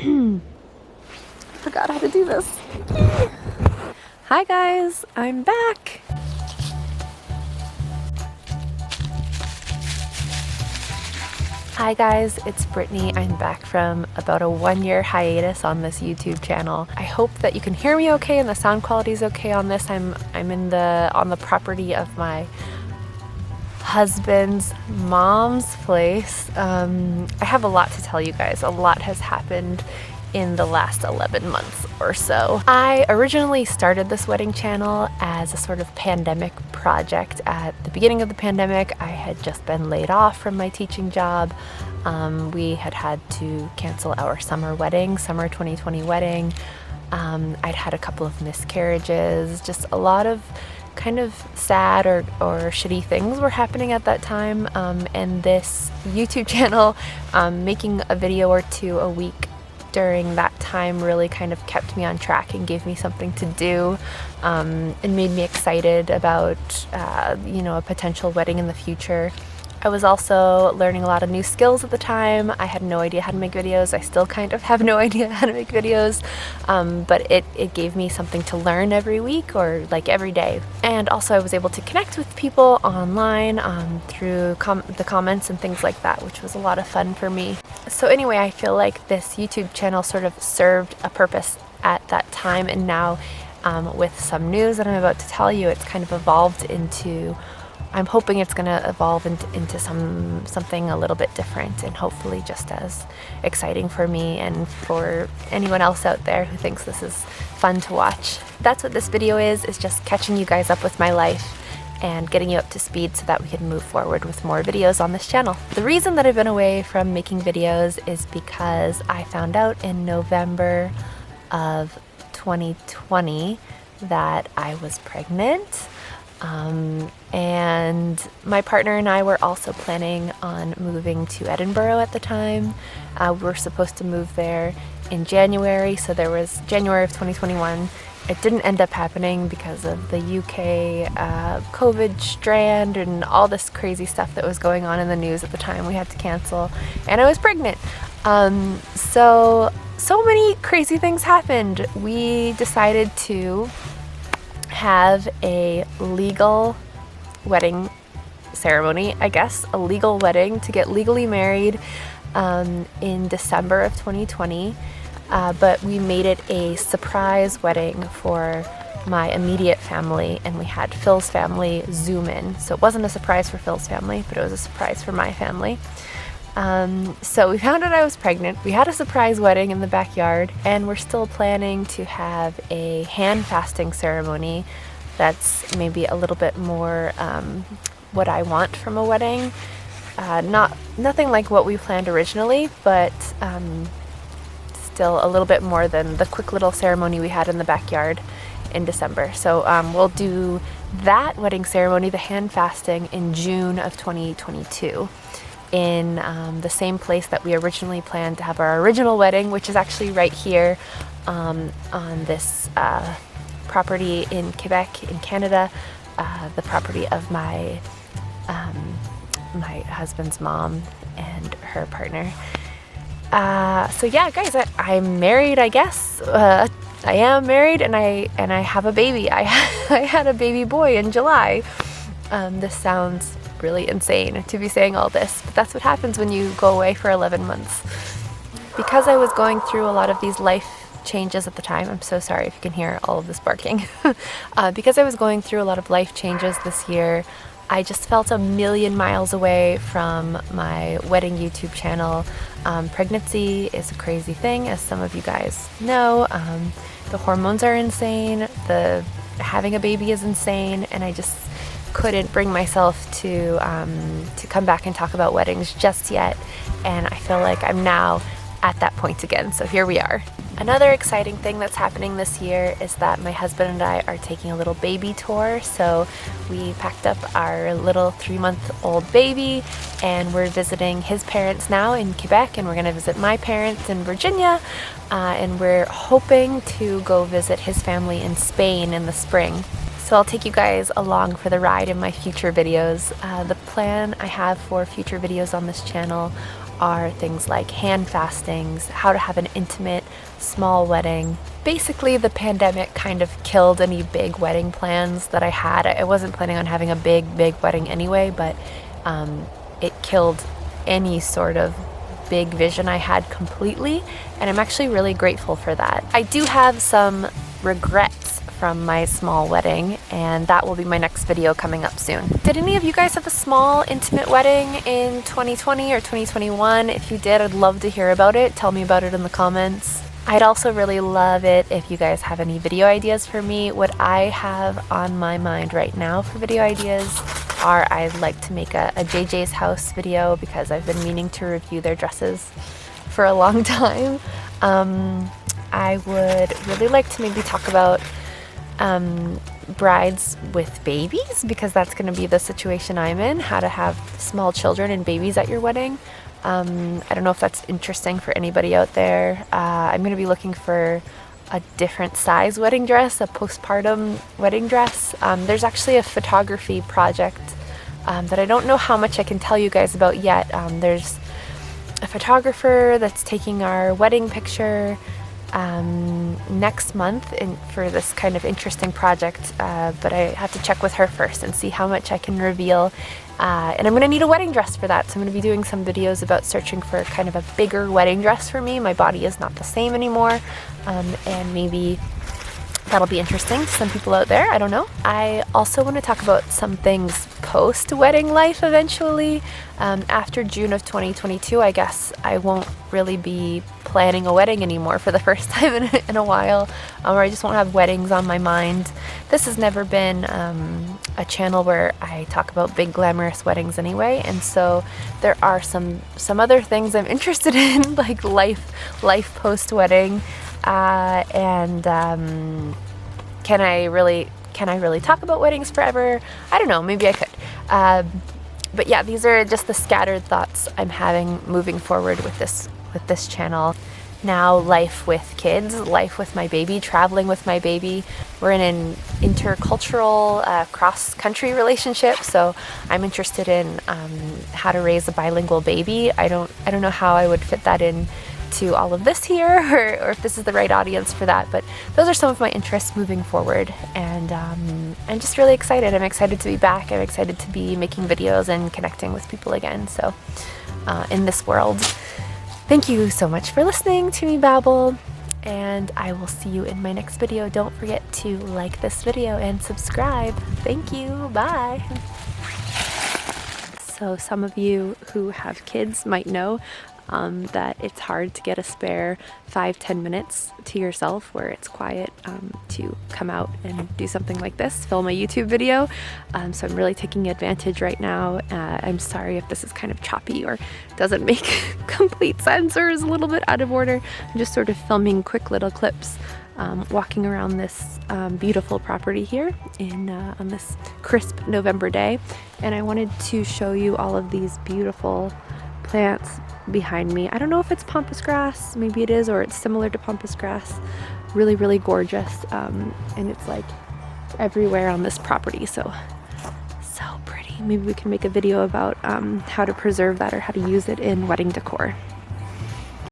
Forgot how to do this. Hi guys, I'm back. Hi guys, it's Brittany. I'm back from about a 1-year hiatus on this YouTube channel. I hope that you can hear me okay and the sound quality is okay on this. I'm on the property of my husband's mom's place. I have a lot to tell you guys. A lot has happened in the last 11 months or so. I originally started this wedding channel as a sort of pandemic project. At the beginning of the pandemic, I had just been laid off from my teaching job. We had to cancel our summer 2020 wedding. I'd had a couple of miscarriages, just a lot of kind of sad or shitty things were happening at that time. And this YouTube channel, making a video or two a week during that time really kind of kept me on track and gave me something to do, and made me excited about a potential wedding in the future. I was also learning a lot of new skills at the time. I had no idea how to make videos. I still kind of have no idea how to make videos, but it gave me something to learn every week or like every day. And also I was able to connect with people online through the comments and things like that, which was a lot of fun for me. So anyway, I feel like this YouTube channel sort of served a purpose at that time, and now with some news that I'm about to tell you, it's kind of evolved into, I'm hoping it's going to evolve into something a little bit different and hopefully just as exciting for me and for anyone else out there who thinks this is fun to watch. That's what this video is just catching you guys up with my life and getting you up to speed so that we can move forward with more videos on this channel. The reason that I've been away from making videos is because I found out in November of 2020 that I was pregnant. And my partner and I were also planning on moving to Edinburgh at the time. We were supposed to move there in January, so there was January of 2021. It didn't end up happening because of the UK COVID strand and all this crazy stuff that was going on in the news at the time. We had to cancel, and I was pregnant. So many crazy things happened. We decided to have a legal wedding ceremony, I guess, a legal wedding, to get legally married in December of 2020. But we made it a surprise wedding for my immediate family, and we had Phil's family Zoom in. So it wasn't a surprise for Phil's family, but it was a surprise for my family. So we found out I was pregnant. We had a surprise wedding in the backyard, and we're still planning to have a hand fasting ceremony that's maybe a little bit more what I want from a wedding. Nothing like what we planned originally, but still a little bit more than the quick little ceremony we had in the backyard in December. So we'll do that wedding ceremony, the hand fasting, in June of 2022 in the same place that we originally planned to have our original wedding, which is actually right here on this property in Quebec in Canada, the property of my husband's mom and her partner. So yeah, guys, I'm married, I guess. I am married, and I have a baby. I had a baby boy in July. This sounds really insane to be saying all this, but that's what happens when you go away for 11 months. Because I was going through a lot of these life changes at the time, I'm so sorry if you can hear all of this barking. Because I was going through a lot of life changes this year, I just felt a million miles away from my wedding YouTube channel. Pregnancy is a crazy thing, as some of you guys know. The hormones are insane, having a baby is insane, and I just couldn't bring myself to come back and talk about weddings just yet. And I feel like I'm now at that point again, so here we are. Another exciting thing that's happening this year is that my husband and I are taking a little baby tour. So we packed up our little 3-month-old baby, and we're visiting his parents now in Quebec, and we're going to visit my parents in Virginia, and we're hoping to go visit his family in Spain in the spring. So I'll take you guys along for the ride in my future videos. The plan I have for future videos on this channel are things like hand fastings, how to have an intimate, small wedding. Basically, the pandemic kind of killed any big wedding plans that I had. I wasn't planning on having a big wedding anyway, but it killed any sort of big vision I had completely, and I'm actually really grateful for that. I do have some regrets from my small wedding, and that will be my next video coming up soon. Did any of you guys have a small intimate wedding in 2020 or 2021? If you did, I'd love to hear about it. Tell me about it in the comments. I'd also really love it if you guys have any video ideas for me. What I have on my mind right now for video ideas are, I'd like to make a JJ's house video because I've been meaning to review their dresses for a long time. I would really like to maybe talk about brides with babies, because that's going to be the situation I'm in, how to have small children and babies at your wedding. I don't know if that's interesting for anybody out there. I'm going to be looking for a different size wedding dress, a postpartum wedding dress. There's actually a photography project that I don't know how much I can tell you guys about yet. There's a photographer that's taking our wedding picture next month for this kind of interesting project, but I have to check with her first and see how much I can reveal. And I'm going to need a wedding dress for that, so I'm going to be doing some videos about searching for kind of a bigger wedding dress for me. My body is not the same anymore, and maybe that'll be interesting to some people out there. I don't know. I also want to talk about some things post-wedding life eventually. After June of 2022, I guess I won't really be planning a wedding anymore for the first time in a while, or I just won't have weddings on my mind. This has never been a channel where I talk about big glamorous weddings anyway, and so there are some other things I'm interested in, like life post-wedding. And can I really talk about weddings forever? I don't know, maybe I could. But yeah, these are just the scattered thoughts I'm having moving forward with this channel. Now, life with kids, life with my baby, traveling with my baby. We're in an intercultural, cross-country relationship, so I'm interested in how to raise a bilingual baby. I don't know how I would fit that in to all of this here, or if this is the right audience for that, but those are some of my interests moving forward, and I'm just really excited. I'm excited to be back. I'm excited to be making videos and connecting with people again, so in this world. Thank you so much for listening to me babble, and I will see you in my next video. Don't forget to like this video and subscribe. Thank you. Bye. So some of you who have kids might know that it's hard to get a spare 5-10 minutes to yourself where it's quiet to come out and do something like this, film a YouTube video. So I'm really taking advantage right now. I'm sorry if this is kind of choppy or doesn't make complete sense or is a little bit out of order. I'm just sort of filming quick little clips walking around this beautiful property here on this crisp November day, and I wanted to show you all of these beautiful plants behind me. I don't know if it's pampas grass, maybe it is, or it's similar to pampas grass. Really gorgeous, and it's like everywhere on this property, so pretty. Maybe we can make a video about how to preserve that or how to use it in wedding decor.